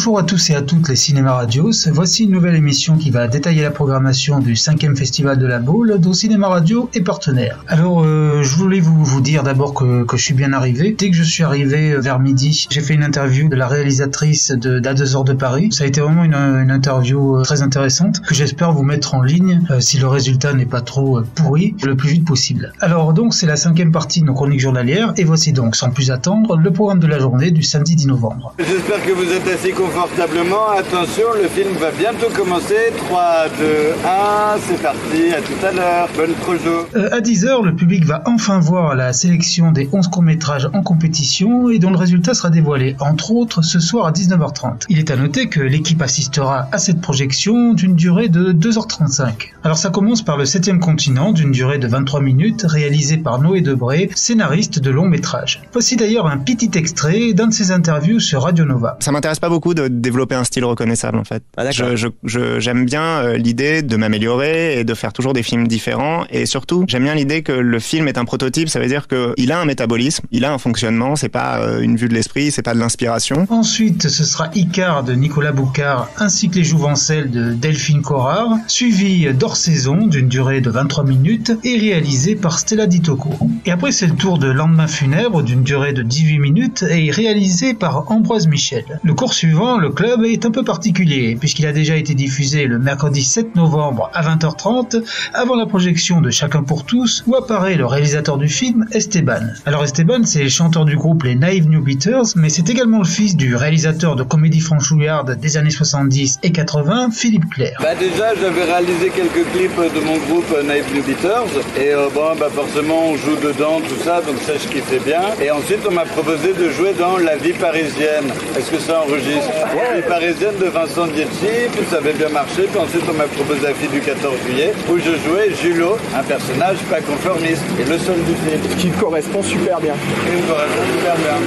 Bonjour à tous et à toutes les Cinéma Radios. Voici une nouvelle émission qui va détailler la programmation du 5e Festival de la Baule, dont Cinéma Radio est partenaire. Alors, je voulais vous dire d'abord que je suis bien arrivé. Dès que je suis arrivé vers midi, j'ai fait une interview de la réalisatrice d'À 2 heures de Paris. Ça a été vraiment une interview très intéressante que j'espère vous mettre en ligne si le résultat n'est pas trop pourri, le plus vite possible. Alors donc, c'est la 5e partie de nos chroniques journalières et voici donc, sans plus attendre, le programme de la journée du samedi 10 novembre. J'espère que vous êtes assis confortablement. Attention, le film va bientôt commencer. 3, 2, 1, c'est parti. À tout à l'heure. Bonne projo. À 10h, le public va enfin voir la sélection des 11 courts-métrages en compétition et dont le résultat sera dévoilé, entre autres, ce soir à 19h30. Il est à noter que l'équipe assistera à cette projection d'une durée de 2h35. Alors ça commence par le 7e continent, d'une durée de 23 minutes, réalisé par Noé Debré, scénariste de long métrage. Voici d'ailleurs un petit extrait d'un de ses interviews sur Radio Nova. Ça m'intéresse pas beaucoup de développer un style reconnaissable en fait. Ah, j'aime bien l'idée de m'améliorer et de faire toujours des films différents, et surtout j'aime bien l'idée que le film est un prototype. Ça veut dire qu'il a un métabolisme, il a un fonctionnement, c'est pas une vue de l'esprit, c'est pas de l'inspiration. Ensuite ce sera Icare de Nicolas Boucard ainsi que Les Jouvencelles de Delphine Corrard, suivi d'Hors-saison d'une durée de 23 minutes et réalisé par Stella Di Tocco. Et après c'est le tour de Lendemain funèbre d'une durée de 18 minutes et réalisé par Ambroise Michel. Le cours suivant, Le Club, est un peu particulier puisqu'il a déjà été diffusé le mercredi 7 novembre à 20h30 avant la projection de Chacun pour tous où apparaît le réalisateur du film, Esteban. Alors Esteban, c'est le chanteur du groupe Les Naive New Beaters, mais c'est également le fils du réalisateur de comédie franchouillarde des années 70 et 80, Philippe Clair. Déjà, j'avais réalisé quelques clips de mon groupe Naive New Beaters et forcément on joue dedans, tout ça, donc ça je kiffais bien. Et ensuite on m'a proposé de jouer dans La vie parisienne. Est-ce que ça enregistre? La vie parisienne de Vincent Dietchi, puis ça avait bien marché, puis ensuite on m'a proposé La fille du 14 juillet, où je jouais Julot, un personnage pas conformiste, et le seul du film. Ce qui correspond super bien.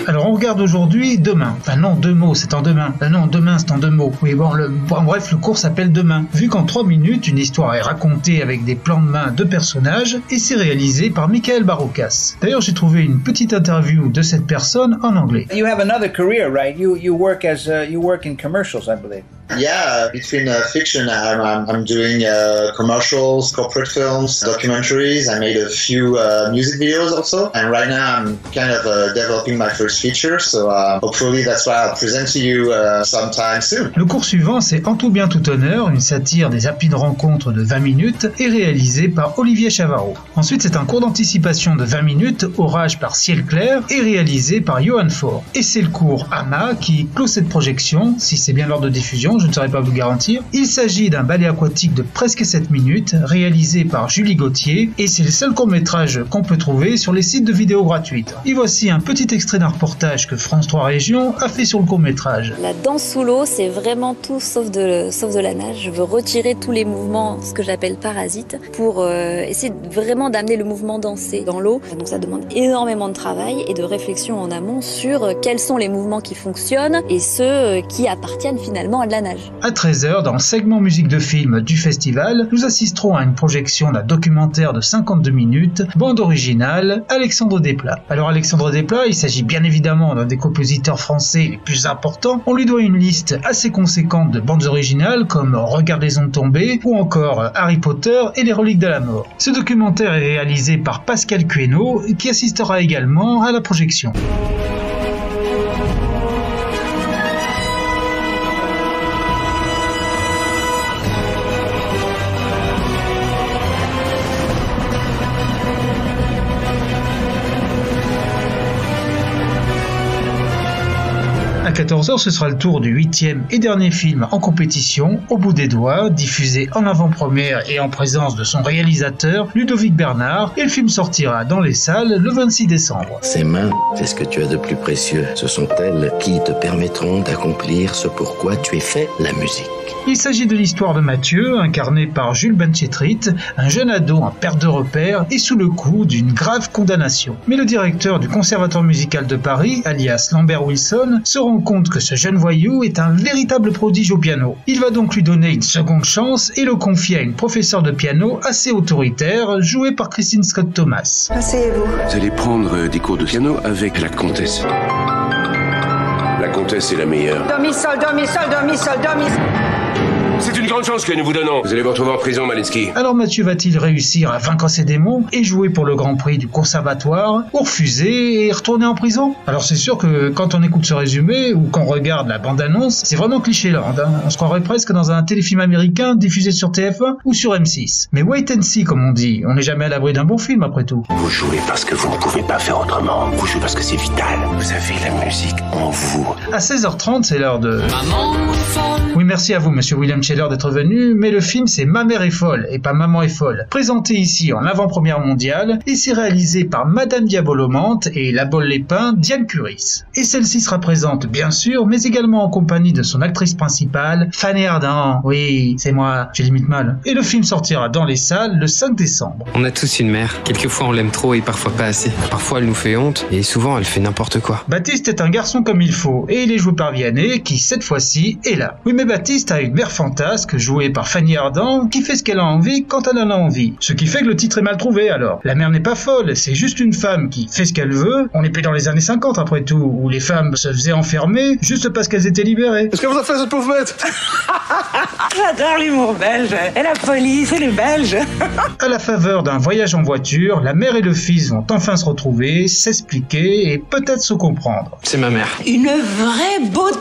Alors on regarde aujourd'hui Demain. Non, 2 mots, c'est en demain. Non, Demain, c'est en 2 mots. Oui, bref, le cours s'appelle Demain. Vu qu'en 3 minutes, une histoire est racontée avec des plans de main de personnages, et c'est réalisé par Michael Barocas. D'ailleurs, j'ai trouvé une petite interview de cette personne en anglais. You have another career, right? You work in commercials, I believe. Yeah, between fiction, I'm doing commercials, corporate films, documentaries. I made a few music videos also, and right now I'm kind of developing my first feature, so hopefully that's what I'll present to you sometime soon. Le cours suivant, c'est En tout bien tout honneur, une satire des rapides rencontres de 20 minutes et réalisé par Olivier Chavarro. Ensuite, c'est un cours d'anticipation de 20 minutes, Orage par Ciel Clair, et réalisé par Johan Faure. Et c'est le cours Ama qui clôt cette projection, si c'est bien l'heure de diffusion, je ne saurais pas vous le garantir. Il s'agit d'un ballet aquatique de presque 7 minutes, réalisé par Julie Gauthier, et c'est le seul court-métrage qu'on peut trouver sur les sites de vidéos gratuites. Et voici un petit extrait d'un reportage que France 3 Régions a fait sur le court-métrage. La danse sous l'eau, c'est vraiment tout sauf de la nage. Je veux retirer tous les mouvements, ce que j'appelle parasites, pour essayer vraiment d'amener le mouvement dansé dans l'eau. Donc ça demande énormément de travail et de réflexion en amont sur quels sont les mouvements qui fonctionnent et ceux qui appartiennent finalement à de la nage. À 13h, dans le segment musique de film du festival, nous assisterons à une projection d'un documentaire de 52 minutes, bande originale, Alexandre Desplat. Alors Alexandre Desplat, il s'agit bien évidemment d'un des compositeurs français les plus importants. On lui doit une liste assez conséquente de bandes originales comme Regarde les ondes tombées ou encore Harry Potter et les reliques de la mort. Ce documentaire est réalisé par Pascal Cueno qui assistera également à la projection. À 14h, ce sera le tour du 8e et dernier film en compétition, Au bout des doigts, diffusé en avant-première et en présence de son réalisateur, Ludovic Bernard, et le film sortira dans les salles le 26 décembre. Ces mains, c'est ce que tu as de plus précieux. Ce sont elles qui te permettront d'accomplir ce pourquoi tu es fait, la musique. Il s'agit de l'histoire de Mathieu, incarné par Jules Benchetrit, un jeune ado en perte de repère et sous le coup d'une grave condamnation. Mais le directeur du Conservatoire musical de Paris, alias Lambert Wilson, se rend compte que ce jeune voyou est un véritable prodige au piano. Il va donc lui donner une seconde chance et le confier à une professeure de piano assez autoritaire, jouée par Christine Scott Thomas. Asseyez-vous. Vous allez prendre des cours de piano avec la comtesse. La comtesse comtesse est la meilleure. Demi-sol, demi-sol, demi-sol, demi-sol. C'est une grande chance que nous vous donnons. Vous allez vous retrouver en prison, Malinsky. Alors Mathieu va-t-il réussir à vaincre ses démons et jouer pour le Grand Prix du Conservatoire, ou refuser et retourner en prison? Alors c'est sûr que quand on écoute ce résumé ou qu'on regarde la bande-annonce, c'est vraiment cliché-land. On se croirait presque dans un téléfilm américain diffusé sur TF1 ou sur M6. Mais wait and see, comme on dit. On n'est jamais à l'abri d'un bon film après tout. Vous jouez parce que vous ne pouvez pas faire autrement. Vous jouez parce que c'est vital. Vous avez la musique en vous. À 16h30, c'est l'heure de... Oui, merci à vous, monsieur William Scheller, d'être venu, mais le film c'est Ma mère est folle et pas Maman est folle, présenté ici en avant-première mondiale, et c'est réalisé par Madame Diabolomante et la Bolle Lépin, Diane Curis. Et celle-ci sera présente bien sûr, mais également en compagnie de son actrice principale, Fanny Ardant. Oui, c'est moi, j'ai limite mal. Et le film sortira dans les salles le 5 décembre. On a tous une mère. Quelquefois on l'aime trop et parfois pas assez. Parfois elle nous fait honte et souvent elle fait n'importe quoi. Baptiste est un garçon comme il faut, et il est joué par Vianney, qui cette fois-ci est là. Oui, mais Baptiste a une mère fantasque, jouée par Fanny Ardant, qui fait ce qu'elle a envie quand elle en a envie. Ce qui fait que le titre est mal trouvé alors. La mère n'est pas folle, c'est juste une femme qui fait ce qu'elle veut. On est plus dans les années 50 après tout, où les femmes se faisaient enfermer juste parce qu'elles étaient libérées. Qu'est-ce que vous a fait cette pauvre bête? J'adore l'humour belge et la police et les Belges. À la faveur d'un voyage en voiture, la mère et le fils vont enfin se retrouver, s'expliquer et peut-être se comprendre. C'est ma mère. Une vraie beauté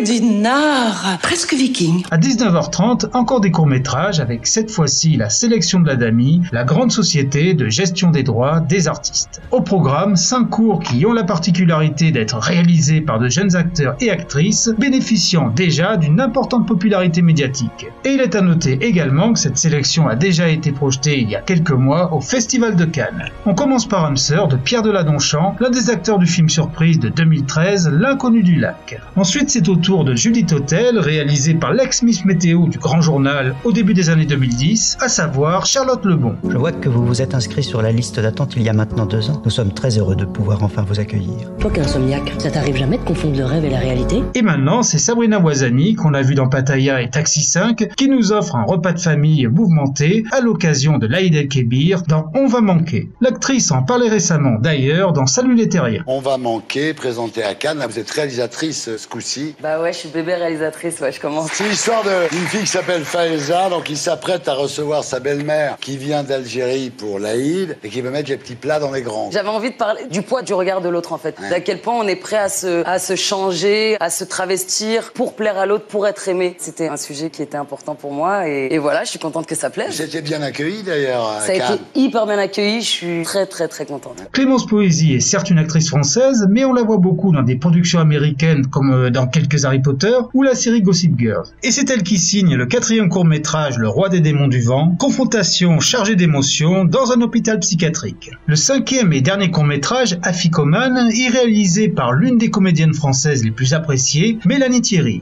du Nord, presque viking. À 19h30, encore des courts-métrages avec cette fois-ci la sélection de l'Adami, la grande société de gestion des droits des artistes. Au programme, 5 courts qui ont la particularité d'être réalisés par de jeunes acteurs et actrices, bénéficiant déjà d'une importante popularité médiatique. Et il est à noter également que cette sélection a déjà été projetée il y a quelques mois au Festival de Cannes. On commence par âme sœur de Pierre Deladonchamp, l'un des acteurs du film surprise de 2013, L'inconnu du lac. Ensuite, c'est au tour de Judith Hotel, réalisé par l'ex-Miss Météo du Grand Journal au début des années 2010, à savoir Charlotte Lebon. Je vois que vous vous êtes inscrit sur la liste d'attente il y a maintenant 2 ans. Nous sommes très heureux de pouvoir enfin vous accueillir. Toi qui es insomniaque, ça t'arrive jamais de confondre le rêve et la réalité? Et maintenant, c'est Sabrina Ouazani, qu'on a vu dans Pattaya et Taxi 5, qui nous offre un repas de famille mouvementé à l'occasion de l'Aïd el-Kébir dans On va manquer. L'actrice en parlait récemment d'ailleurs dans Salut les terriens. On va manquer, présenté à Cannes. Là, vous êtes réalisatrice ce coup-ci. Bah ouais, je suis bébé réalisatrice, ouais, je commence. C'est l'histoire d'une fille qui s'appelle Faïza, donc il s'apprête à recevoir sa belle-mère qui vient d'Algérie pour l'Aïd et qui veut mettre les petits plats dans les grands. J'avais envie de parler du poids du regard de l'autre en fait. Ouais. D'à quel point on est prêt à se changer, à se travestir pour plaire à l'autre, pour être aimé. C'était un sujet qui était important pour moi et voilà, je suis contente que ça plaise. C'était bien accueilli d'ailleurs à Ça a Cannes. été hyper bien accueilli, je suis très très très contente. Clémence Poésy est certes une actrice française, mais on la voit beaucoup dans des productions américaines comme dans quelques Harry Potter ou la série Gossip Girl. Et c'est elle qui signe le 4e court-métrage Le Roi des démons du vent, confrontation chargée d'émotions dans un hôpital psychiatrique. Le 5e et dernier court-métrage, Afikoman, est réalisé par l'une des comédiennes françaises les plus appréciées, Mélanie Thierry.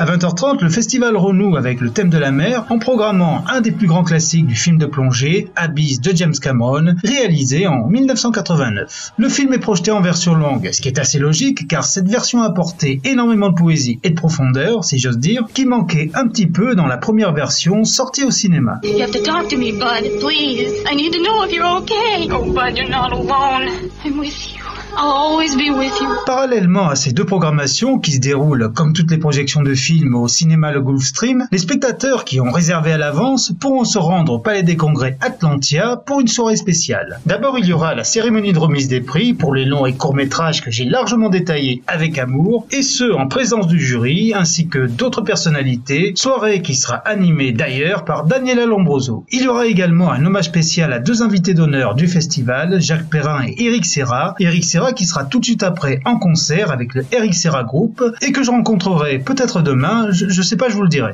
À 20h30, le festival renoue avec le thème de la mer en programmant un des plus grands classiques du film de plongée, Abyss de James Cameron, réalisé en 1989. Le film est projeté en version longue, ce qui est assez logique car cette version apportait énormément de poésie et de profondeur, si j'ose dire, qui manquait un petit peu dans la première version sortie au cinéma. You have to talk to me, Bud, please. I need to know if you're okay. Oh, Bud, you're not alone. I'm with you. I'll always be with you. Parallèlement à ces deux programmations qui se déroulent comme toutes les projections de films au cinéma Le Gulfstream, les spectateurs qui ont réservé à l'avance pourront se rendre au Palais des Congrès Atlantia pour une soirée spéciale. D'abord, il y aura la cérémonie de remise des prix pour les longs et courts métrages que j'ai largement détaillés avec amour, et ce en présence du jury ainsi que d'autres personnalités, soirée qui sera animée d'ailleurs par Daniela Lombroso. Il y aura également un hommage spécial à deux invités d'honneur du festival, Jacques Perrin et Eric Serra. Eric Serra qui sera tout de suite après en concert avec le Eric Serra Group et que je rencontrerai peut-être demain, je sais pas, je vous le dirai.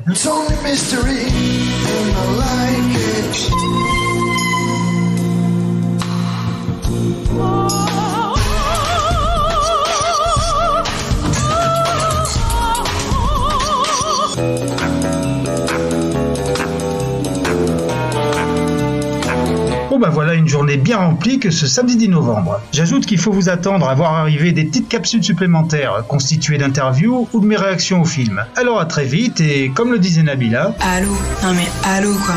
Bon bah voilà une journée bien remplie que ce samedi 10 novembre. J'ajoute qu'il faut vous attendre à voir arriver des petites capsules supplémentaires constituées d'interviews ou de mes réactions au film. Alors à très vite et comme le disait Nabila... Allô, non mais allô quoi.